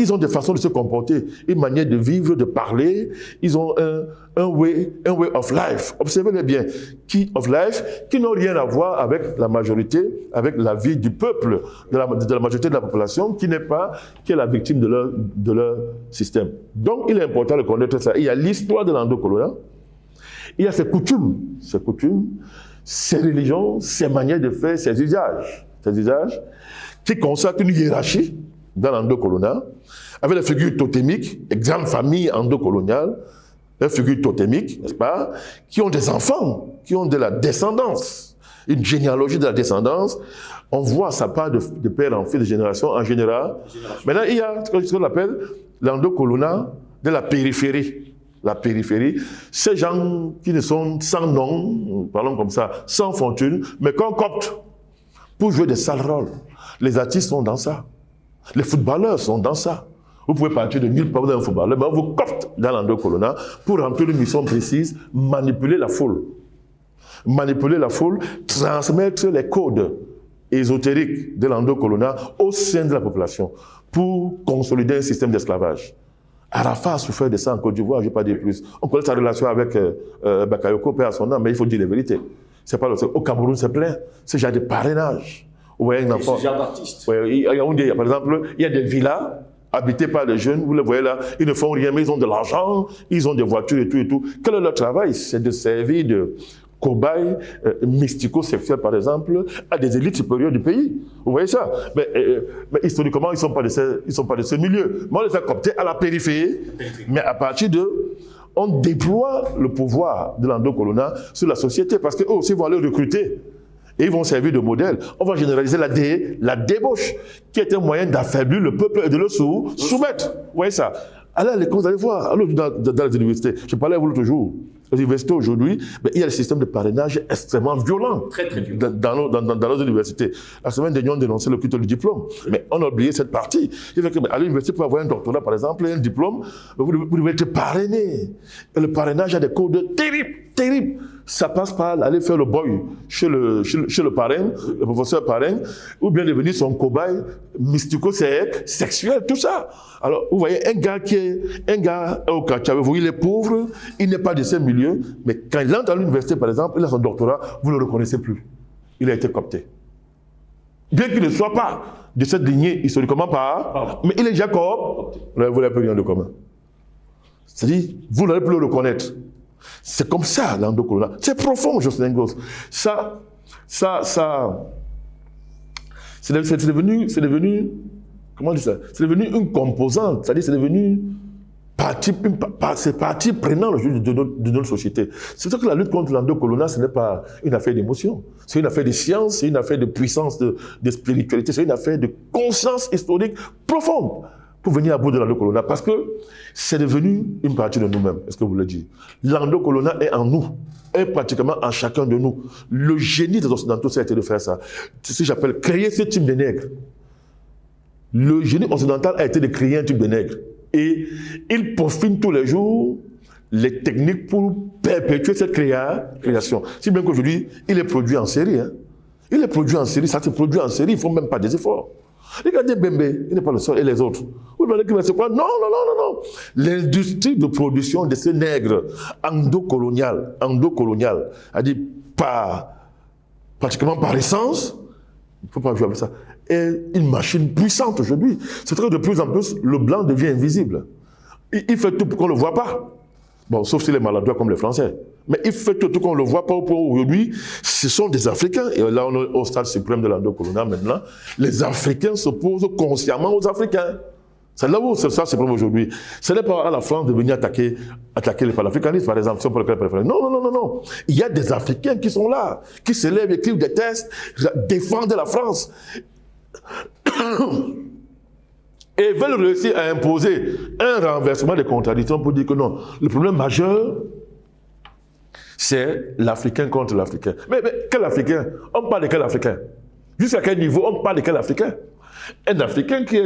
ils ont des façons de se comporter, une manière de vivre, de parler. Ils ont un way of life. Observez-les bien. Of life, qui n'ont rien à voir avec la majorité, avec la vie du peuple, de la majorité de la population, qui est la victime de leur système. Donc, il est important de connaître ça. Il y a l'histoire de l'endocolonat. Il y a ses coutumes, ses religions, ses manières de faire, ses usages qui consacrent une hiérarchie dans l'endocolonat, avec les figures totémiques, exemple famille endocoloniale, les figures totémiques, n'est-ce pas, qui ont des enfants, qui ont de la descendance, une généalogie de la descendance. On voit ça part de père en fils, de génération en général. Maintenant, il y a ce qu'on appelle l'endocolonat de la périphérie. La périphérie, ces gens qui ne sont sans nom, parlons comme ça, sans fortune, mais qu'on copte pour jouer des sales rôles. Les artistes sont dans ça. Les footballeurs sont dans ça. Vous pouvez partir de nulle part, vous êtes un footballeur, mais on vous copte dans l'endocolonat pour remplir une mission précise, manipuler la foule. Manipuler la foule, transmettre les codes ésotériques de l'endocolonat au sein de la population pour consolider un système d'esclavage. Arafat a souffert de ça en Côte d'Ivoire, je ne vais pas dire plus. On connaît sa relation avec Bakayoko, père à son âme, mais il faut dire les vérités. C'est pas au Cameroun, c'est plein. C'est genre de parrainage. Vous voyez un enfant. C'est genre d'artiste. Par exemple, il y a des villas habitées par les jeunes, vous les voyez là, ils ne font rien, mais ils ont de l'argent, ils ont des voitures et tout et tout. Quel est leur travail? C'est de servir de cobayes mystico-sexuels, par exemple, à des élites supérieures du pays. Vous voyez ça? Mais historiquement, ils ne sont pas de ce milieu. Mais on les a cooptés à la périphérie. Mais à partir de... On déploie le pouvoir de l'endocolonat sur la société parce qu'eux aussi vont aller recruter. Et ils vont servir de modèle. On va généraliser la débauche, qui est un moyen d'affaiblir le peuple et de le soumettre. Vous voyez ça? Allez à l'école, vous allez voir. Allez dans les universités. Je parlais à vous l'autre jour. Les universités aujourd'hui, il y a des systèmes de parrainage extrêmement violents. Très, très violents. Dans nos universités. La semaine dernière, on dénonçait le culte du diplôme. Mais on a oublié cette partie. Il fait qu'à l'université, pour avoir un doctorat, par exemple, un diplôme, vous devez être parrainé. Et le parrainage a des codes terribles. Ça passe par aller faire le boy chez le parrain, le professeur parrain, ou bien devenir son cobaye mystico-sexuel, tout ça. Alors, vous voyez, un gars au Kachavou, il est pauvre, il n'est pas de ce milieu, mais quand il entre à l'université, par exemple, il a son doctorat, vous ne le reconnaissez plus. Il a été coopté. Bien qu'il ne soit pas de cette lignée historiquement mais il est déjà coopté, vous n'avez plus rien de commun. C'est-à-dire, vous n'allez plus le reconnaître. C'est comme ça, l'endocolonat. C'est profond, Jocelyn Goss. C'est devenu, comment dire ça? C'est devenu une composante, c'est-à-dire c'est devenu partie prenante de notre société. C'est sûr que la lutte contre l'endocolonat, ce n'est pas une affaire d'émotion. C'est une affaire de science, c'est une affaire de puissance, de spiritualité, c'est une affaire de conscience historique profonde pour venir à bout de l'endocolonat, parce que c'est devenu une partie de nous-mêmes. Est-ce que vous le dites? L'endocolonat est en nous, est pratiquement en chacun de nous. Le génie des Occidentaux, ça a été de faire ça. C'est ce que j'appelle créer ce type de nègre. Le génie occidental a été de créer un type de nègre. Et il peaufine tous les jours les techniques pour perpétuer cette création. Si bien qu'aujourd'hui, il est produit en série. Hein. Il est produit en série, ça se produit en série, ils ne font même pas des efforts. Regardez Bembe, il n'est pas le seul, et les autres. Vous demandez que c'est quoi? Non. L'industrie de production de ces nègres endocolonial, c'est-à-dire pratiquement par essence, il ne faut pas jouer avec ça, est une machine puissante aujourd'hui. C'est vrai que de plus en plus, le blanc devient invisible. Il fait tout pour qu'on ne le voit pas. Bon, sauf s'il est maladroit comme les Français. Mais il fait tout qu'on ne le voit pas au point où aujourd'hui, ce sont des Africains. Et là, on est au stade suprême de l'endocolonat maintenant. Les Africains s'opposent consciemment aux Africains. C'est là où c'est ça c'est problème aujourd'hui. Ce n'est pas à la France de venir attaquer les panafricanistes, par exemple. Non. Il y a des Africains qui sont là, qui se lèvent, écrivent des textes, défendent la France. Et veulent réussir à imposer un renversement des contradictions pour dire que non, le problème majeur, c'est l'Africain contre l'Africain. Mais quel Africain? On parle de quel Africain? Jusqu'à quel niveau on parle de quel Africain? Un Africain qui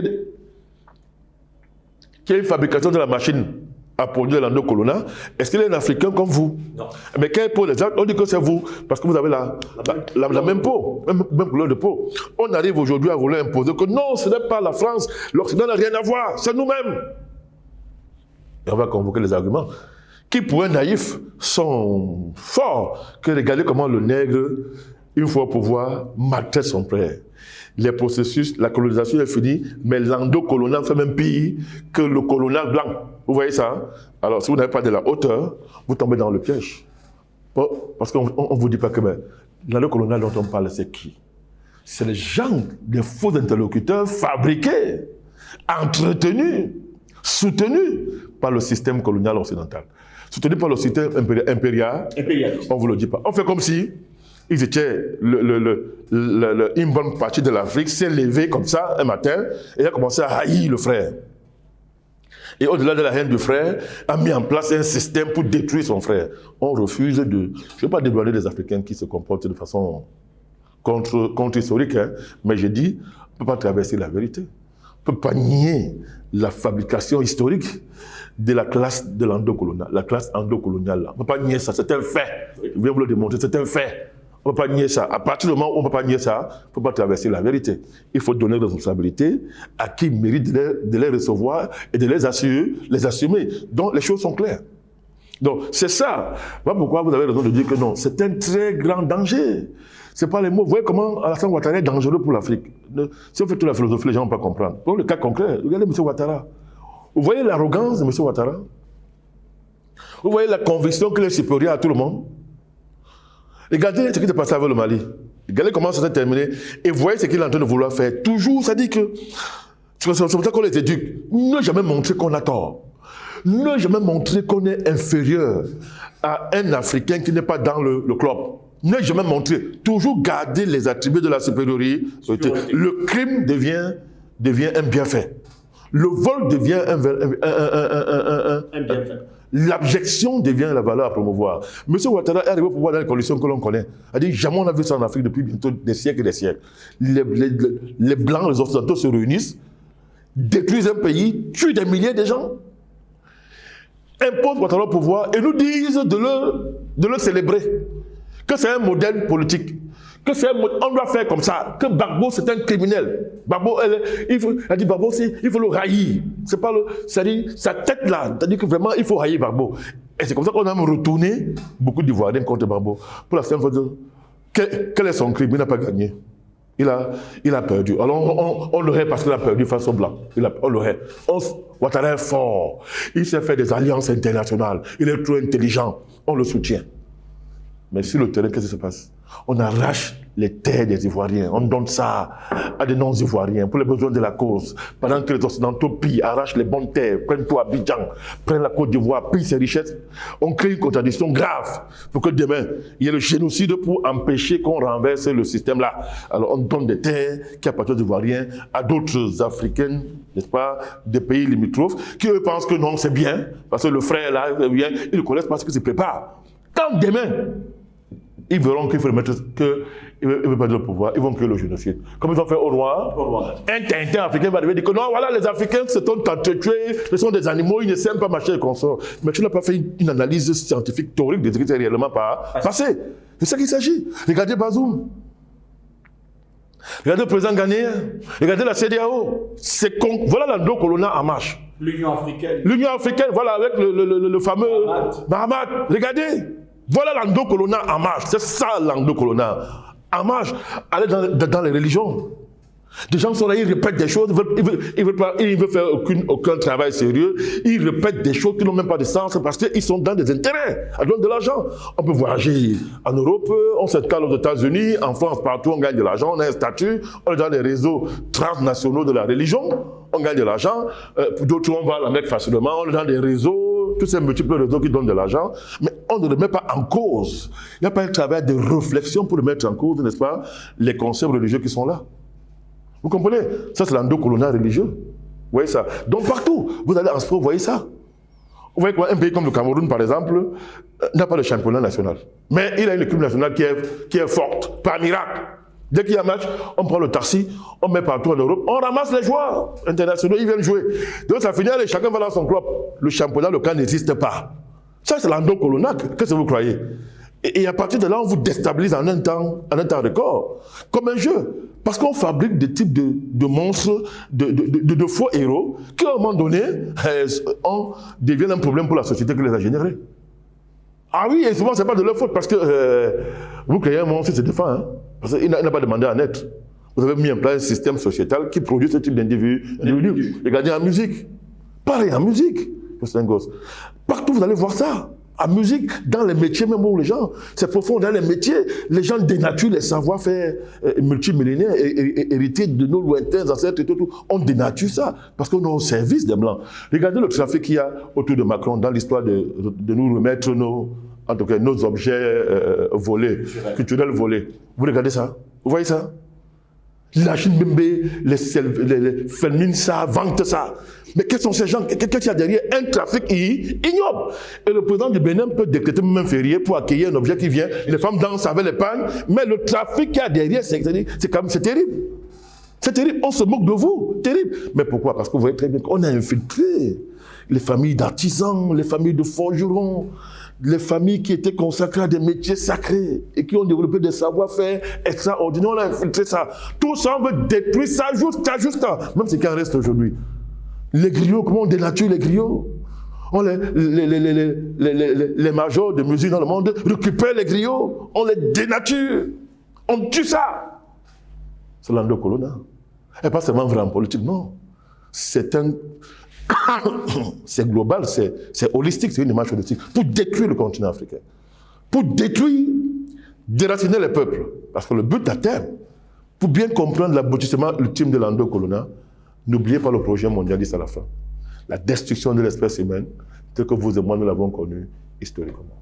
a une fabrication de la machine a produit l'endocolonat, est-ce qu'il est un Africain comme vous? Non. Mais quelle peau les autres? On dit que c'est vous, parce que vous avez la même peau, même couleur de peau. On arrive aujourd'hui à vouloir imposer que non, ce n'est pas la France, l'Occident n'a rien à voir, c'est nous-mêmes. Et on va convoquer les arguments qui, pour un naïf, sont forts que regarder comment le nègre, une fois au pouvoir, maltraite son frère. Les processus, la colonisation est finie, mais l'endocolonat fait même pire que le colonat blanc. Vous voyez ça? Alors, si vous n'avez pas de la hauteur, vous tombez dans le piège. Parce qu'on ne vous dit pas que l'endocolonat dont on parle, c'est qui? C'est les gens, des faux interlocuteurs fabriqués, entretenus, soutenus par le système colonial occidental. Soutenus par le système impérial, on ne vous le dit pas. On fait comme si ils étaient une bonne partie de l'Afrique s'est levée comme ça un matin et a commencé à haïr le frère. Et au-delà de la haine du frère, a mis en place un système pour détruire son frère. On refuse de... Je ne veux pas dédouaner les Africains qui se comportent de façon contre-historique, hein, mais je dis, on ne peut pas traverser la vérité. On ne peut pas nier la fabrication historique de la classe de l'endocolonial, la classe endocoloniale. On ne peut pas nier ça, c'est un fait. Je viens vous le démontrer, c'est un fait. On ne peut pas nier ça. À partir du moment où on ne peut pas nier ça, il ne faut pas traverser la vérité. Il faut donner des responsabilités à qui mérite de les recevoir et de les assumer. Donc les choses sont claires. Donc c'est ça. Voilà pourquoi vous avez raison de dire que non, c'est un très grand danger. Ce n'est pas les mots. Vous voyez comment Alassane Ouattara est dangereux pour l'Afrique. Si on fait toute la philosophie, les gens ne vont pas comprendre. Pour le cas concret, regardez M. Ouattara. Vous voyez l'arrogance de M. Ouattara? Vous voyez la conviction qu'il est supérieur à tout le monde? Regardez ce qui s'est passé avec le Mali. Regardez comment ça s'est terminé. Et voyez ce qu'il est en train de vouloir faire. Toujours, ça dit que c'est pour ça qu'on les éduque. Ne jamais montrer qu'on a tort. Ne jamais montrer qu'on est inférieur à un Africain qui n'est pas dans le club. Ne jamais montrer. Toujours garder les attributs de la supériorité. Le crime devient un bienfait. Le vol devient un bienfait. L'abjection devient la valeur à promouvoir. M. Ouattara est arrivé au pouvoir dans les conditions que l'on connaît. Il a dit, jamais on a vu ça en Afrique depuis bientôt des siècles et des siècles. Les Blancs, les Occidentaux se réunissent, détruisent un pays, tuent des milliers de gens, imposent Ouattara au pouvoir et nous disent de le célébrer. Que c'est un modèle politique. On doit faire comme ça. Que Gbagbo, c'est un criminel. Gbagbo, il dit Gbagbo, il faut le haïr. C'est pas c'est-à-dire, sa tête là, c'est-à-dire que vraiment, il faut haïr Gbagbo. Et c'est comme ça qu'on a retourné beaucoup d'Ivoiriens contre Gbagbo. Pour la simple fois, quel est son crime? Il n'a pas gagné. Il a perdu. Alors, on l'aurait parce qu'il a perdu face aux Blancs. On l'aurait. Ouattara est fort. Il sait faire des alliances internationales. Il est trop intelligent. On le soutient. Mais sur le terrain, qu'est-ce qui se passe? On arrache les terres des Ivoiriens, on donne ça à des non-Ivoiriens pour les besoins de la cause. Pendant que les Occidentaux pillent, arrachent les bonnes terres, prennent tout Abidjan, prennent la Côte d'Ivoire, pillent ses richesses, on crée une contradiction grave pour que demain, il y ait le génocide pour empêcher qu'on renverse le système-là. Alors on donne des terres qui appartiennent aux Ivoiriens à d'autres Africains, n'est-ce pas, des pays limitrophes, qui eux pensent que non, c'est bien, parce que le frère là, ils ne connaissent pas ce qui se prépare. Quand demain, ils verront qu'il faut le mettre, qu'il ne veut pas de le pouvoir, ils vont créer le génocide. Comme ils ont fait au Rwanda, un Tintin africain va dire que non, voilà, les Africains se sont entretués, ce sont des animaux, ils ne s'aiment pas marcher et consorts. Mais tu n'as pas fait une analyse scientifique théorique de ce qui s'est réellement passé. C'est ça qu'il s'agit. Regardez Bazoum. Regardez le président ghanéen. Regardez la CEDEAO. Voilà l'endocolonat en marche. L'Union africaine. L'Union africaine, voilà, avec le fameux Mahamat. Regardez. Voilà l'endocolonat en marche. C'est ça l'endocolonat en marche. Allez dans les religions. Des gens sont là, ils répètent des choses, ils veulent faire aucun travail sérieux. Ils répètent des choses qui n'ont même pas de sens parce qu'ils sont dans des intérêts, à donner de l'argent. On peut voyager en Europe, on s'installe aux États-Unis, en France, partout, on gagne de l'argent, on a un statut, on est dans les réseaux transnationaux de la religion, on gagne de l'argent. Pour d'autres, on va à la Mecque facilement, on est dans des réseaux, tous ces multiples réseaux qui donnent de l'argent, mais on ne remet pas en cause. Il n'y a pas un travail de réflexion pour remettre en cause, n'est-ce pas, les concepts religieux qui sont là. Vous comprenez? Ça, c'est l'endocolonat religieux. Vous voyez ça? Donc, partout, vous allez en sport, vous voyez ça. Vous voyez qu'un pays comme le Cameroun, par exemple, n'a pas de championnat national. Mais il a une équipe nationale qui est forte, par miracle. Dès qu'il y a un match, on prend le taxi, on met partout en Europe, on ramasse les joueurs internationaux, ils viennent jouer. Donc ça finit, et chacun va dans son club. Le championnat local n'existe pas. Ça, c'est l'Ando-Colonna, qu'est-ce que vous croyez? Et à partir de là, on vous déstabilise en un temps record, comme un jeu. Parce qu'on fabrique des types de monstres, de faux héros, qui à un moment donné, deviennent un problème pour la société qui les a générés. Ah oui, et souvent, ce n'est pas de leur faute, parce que vous créez un monstre, c'est défend, hein, parce qu'il n'a pas demandé à naître. Vous avez mis en place un système sociétal qui produit ce type d'individus. Regardez en musique. Pareil en musique. C'est un gosse. Partout, vous allez voir ça. En musique, dans les métiers, même où les gens, c'est profond, dans les métiers, les gens dénaturent les savoir-faire multimillénaires, hérités de nos lointains ancêtres et tout. On dénature ça, parce qu'on est au service des Blancs. Regardez le trafic qu'il y a autour de Macron dans l'histoire de nous remettre nos objets volés, culturels volés. Vous regardez ça? Vous voyez ça? La Chine Bembe, les Felmin ça, vente ça. Mais quels sont ces gens? Qu'est-ce qu'il y a derrière? Un trafic ignoble. Et le président du Bénin peut décréter même férié pour accueillir un objet qui vient. Les femmes dansent avec les pannes. Mais le trafic qu'il y a derrière, c'est terrible. C'est terrible. On se moque de vous. Terrible. Mais pourquoi? Parce que vous voyez très bien qu'on a infiltré les familles d'artisans, les familles de forgerons, les familles qui étaient consacrées à des métiers sacrés et qui ont développé des savoir-faire extraordinaires. On a infiltré ça. Tout ça, on veut détruire ça juste. Même ce qui en reste aujourd'hui. Les griots, comment on dénature les griots? Les majors de musique dans le monde récupèrent les griots. On les dénature. On tue ça. C'est l'Ando-Colonna. Et pas seulement vrai en politique, non. C'est global, c'est holistique, c'est une démarche holistique pour détruire le continent africain. Pour détruire, déraciner les peuples. Parce que le but à terme, pour bien comprendre l'aboutissement ultime de l'Ando-Colonna, n'oubliez pas le projet mondialiste à la fin. La destruction de l'espèce humaine, telle que vous et moi nous l'avons connue historiquement.